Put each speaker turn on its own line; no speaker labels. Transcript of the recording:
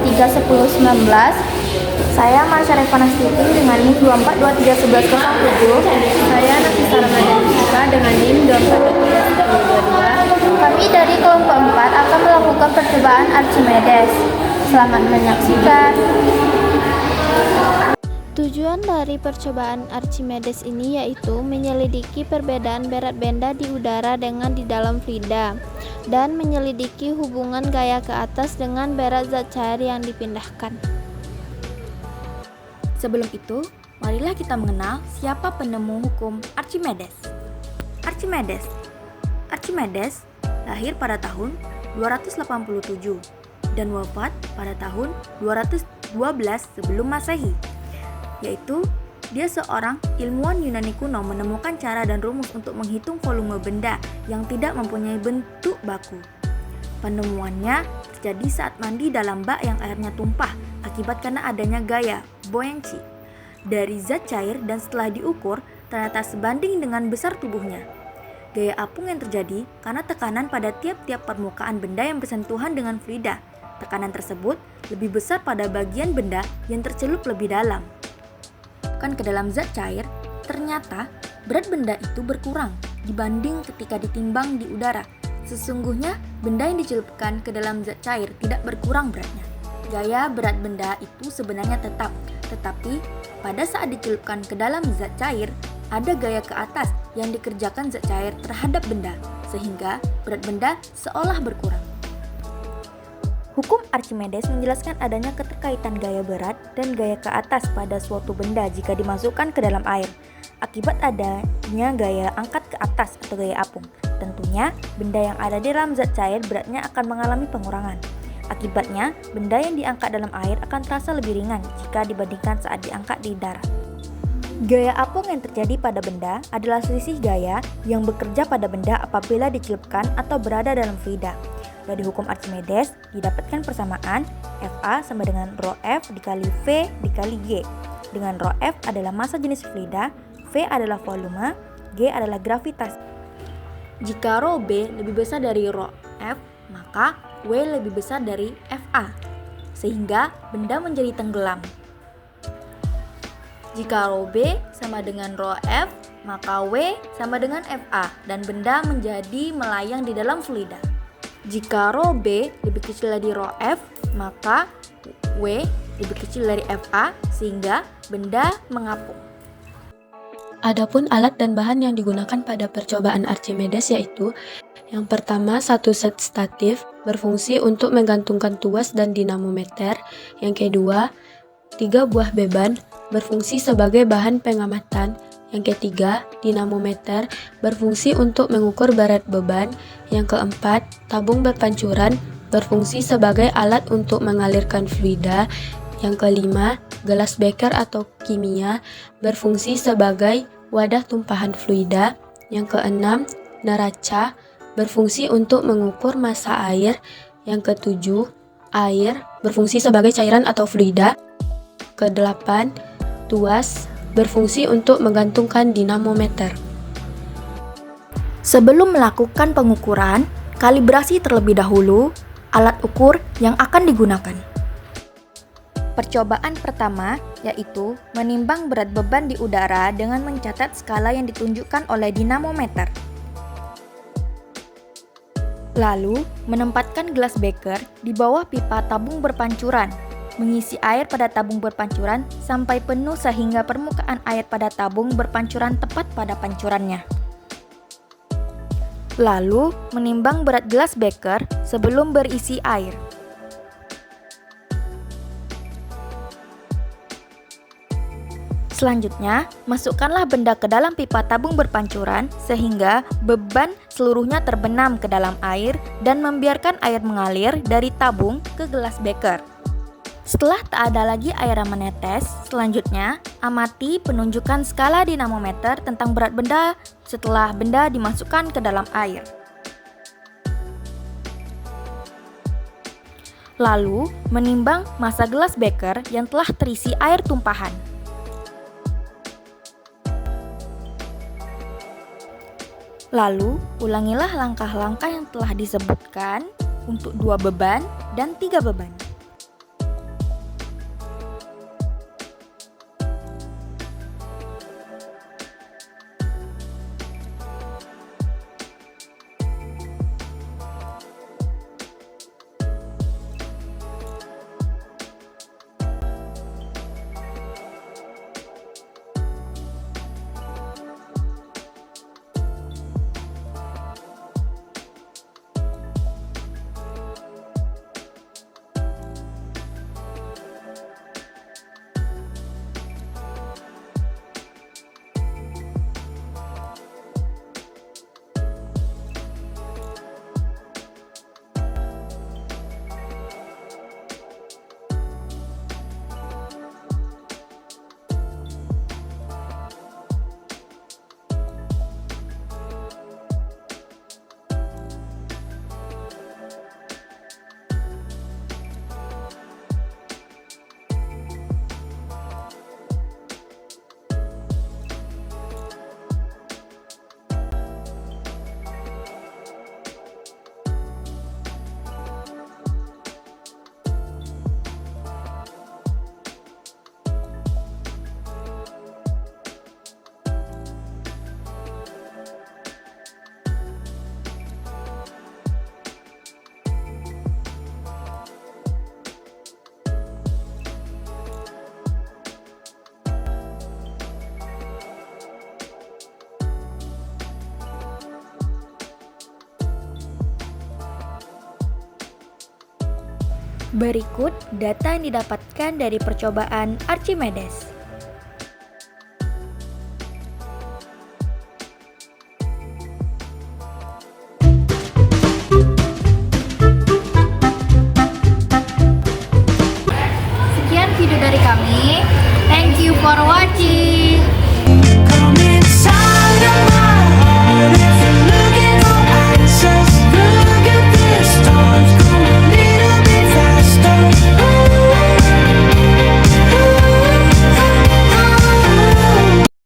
231019. Saya Marsha Revanastiti dengan NIM 24231107.
Saya Nafisa Ramadan Rizka dengan NIM 24231022.
Kami dari kelompok 4 akan melakukan percobaan Archimedes. Selamat menyaksikan.
Tujuan dari percobaan Archimedes ini yaitu menyelidiki perbedaan berat benda di udara dengan di dalam fluida dan menyelidiki hubungan gaya ke atas dengan berat zat cair yang dipindahkan.
Sebelum itu, marilah kita mengenal siapa penemu hukum Archimedes. Archimedes lahir pada tahun 287 dan wafat pada tahun 212 sebelum Masehi. Yaitu dia seorang ilmuwan Yunani kuno menemukan cara dan rumus untuk menghitung volume benda yang tidak mempunyai bentuk baku. Penemuannya terjadi saat mandi dalam bak yang airnya tumpah akibat karena adanya gaya buoyancy dari zat cair, dan setelah diukur ternyata sebanding dengan besar tubuhnya. Gaya apung yang terjadi karena tekanan pada tiap-tiap permukaan benda yang bersentuhan dengan fluida. Tekanan tersebut lebih besar pada bagian benda yang tercelup lebih dalam ke dalam zat cair. Ternyata berat benda itu berkurang dibanding ketika ditimbang di udara. Sesungguhnya benda yang dicelupkan ke dalam zat cair tidak berkurang beratnya. Gaya berat benda itu sebenarnya tetap, tetapi pada saat dicelupkan ke dalam zat cair, ada gaya ke atas yang dikerjakan zat cair terhadap benda, sehingga berat benda seolah berkurang. Hukum Archimedes menjelaskan adanya keterkaitan gaya berat dan gaya ke atas pada suatu benda jika dimasukkan ke dalam air. Akibat adanya gaya angkat ke atas atau gaya apung, tentunya benda yang ada di dalam zat cair beratnya akan mengalami pengurangan. Akibatnya, benda yang diangkat dalam air akan terasa lebih ringan jika dibandingkan saat diangkat di darat. Gaya apung yang terjadi pada benda adalah selisih gaya yang bekerja pada benda apabila dicelupkan atau berada dalam fluida. Dari hukum Archimedes didapatkan persamaan Fa sama dengan rho F dikali V dikali G, dengan rho F adalah massa jenis fluida, V adalah volume, G adalah gravitas. Jika rho B lebih besar dari rho F, maka W lebih besar dari Fa, sehingga benda menjadi tenggelam. Jika rho B sama dengan rho F, maka W sama dengan Fa dan benda menjadi melayang di dalam fluida. Jika rho B lebih kecil dari rho F, maka W lebih kecil dari Fa sehingga benda mengapung.
Adapun alat dan bahan yang digunakan pada percobaan Archimedes yaitu yang pertama, satu set statif berfungsi untuk menggantungkan tuas dan dinamometer. Yang kedua, 3 buah beban berfungsi sebagai bahan pengamatan. Yang ketiga, dinamometer berfungsi untuk mengukur berat beban. Yang keempat, tabung berpancuran berfungsi sebagai alat untuk mengalirkan fluida. Yang kelima, gelas beker atau kimia berfungsi sebagai wadah tumpahan fluida. Yang keenam, neraca berfungsi untuk mengukur massa air. Yang ketujuh, air berfungsi sebagai cairan atau fluida. Kedelapan, tuas berfungsi untuk menggantungkan dinamometer.
Sebelum melakukan pengukuran, kalibrasi terlebih dahulu alat ukur yang akan digunakan. Percobaan pertama yaitu menimbang berat beban di udara dengan mencatat skala yang ditunjukkan oleh dinamometer. Lalu, menempatkan gelas beker di bawah pipa tabung berpancuran, mengisi air pada tabung berpancuran sampai penuh sehingga permukaan air pada tabung berpancuran tepat pada pancurannya. Lalu, menimbang berat gelas beker sebelum berisi air. Selanjutnya, masukkanlah benda ke dalam pipa tabung berpancuran sehingga beban seluruhnya terbenam ke dalam air dan membiarkan air mengalir dari tabung ke gelas beker. Setelah tak ada lagi air yang menetes, selanjutnya amati penunjukan skala dinamometer tentang berat benda setelah benda dimasukkan ke dalam air. Lalu, menimbang massa gelas beker yang telah terisi air tumpahan. Lalu, ulangilah langkah-langkah yang telah disebutkan untuk 2 beban dan 3 beban. Berikut data yang didapatkan dari percobaan Archimedes.